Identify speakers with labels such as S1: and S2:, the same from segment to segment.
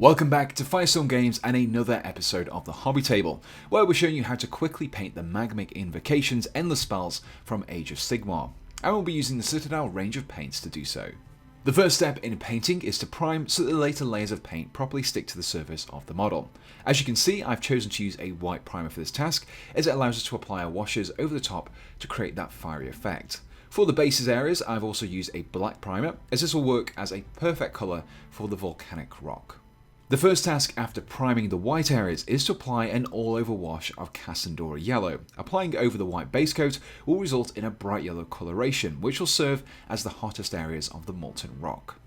S1: Welcome back to Firestorm Games and another episode of the Hobby Table, where we're showing you how to quickly paint the Magmic Invocations endless spells from Age of Sigmar, and we'll be using the Citadel range of paints to do so. The first step in painting is to prime so that the later layers of paint properly stick to the surface of the model. As you can see, I've chosen to use a white primer for this task, as it allows us to apply our washes over the top to create that fiery effect. For the bases areas, I've also used a black primer, as this will work as a perfect colour for the volcanic rock. The first task after priming the white areas is to apply an all-over wash of Cassandora Yellow. Applying over the white base coat will result in a bright yellow coloration, which will serve as the hottest areas of the molten rock.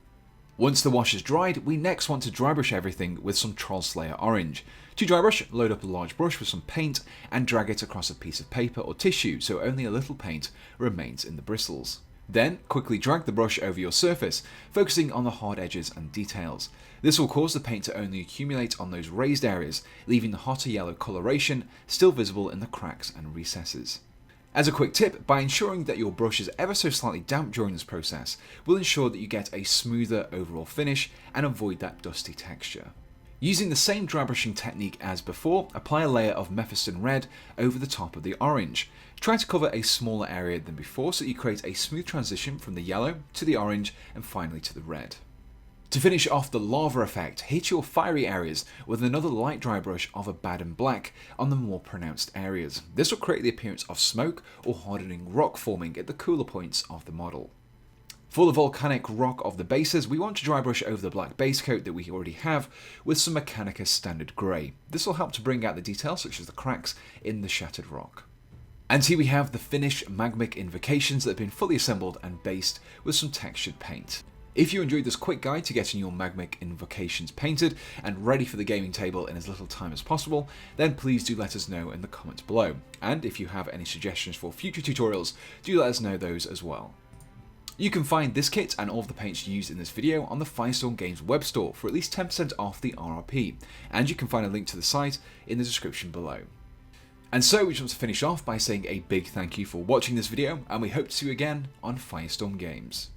S1: Once the wash is dried, we next want to dry brush everything with some Fyreslayer orange. To dry brush, load up a large brush with some paint and drag it across a piece of paper or tissue so only a little paint remains in the bristles. Then, quickly drag the brush over your surface, focusing on the hard edges and details. This will cause the paint to only accumulate on those raised areas, leaving the hotter yellow coloration still visible in the cracks and recesses. As a quick tip, by ensuring that your brush is ever so slightly damp during this process, will ensure that you get a smoother overall finish and avoid that dusty texture. Using the same dry brushing technique as before, apply a layer of Mephiston Red over the top of the orange. Try to cover a smaller area than before so that you create a smooth transition from the yellow to the orange and finally to the red. To finish off the lava effect, hit your fiery areas with another light dry brush of Abaddon Black on the more pronounced areas. This will create the appearance of smoke or hardening rock forming at the cooler points of the model. For the volcanic rock of the bases, we want to dry brush over the black base coat that we already have with some Mechanicus standard grey. This will help to bring out the details such as the cracks in the shattered rock. And here we have the finished Magmic Invocations that have been fully assembled and based with some textured paint. If you enjoyed this quick guide to getting your Magmic Invocations painted and ready for the gaming table in as little time as possible, then please do let us know in the comments below. And if you have any suggestions for future tutorials, do let us know those as well. You can find this kit and all of the paints used in this video on the Firestorm Games web store for at least 10% off the RRP, and you can find a link to the site in the description below. And so we just want to finish off by saying a big thank you for watching this video, and we hope to see you again on Firestorm Games.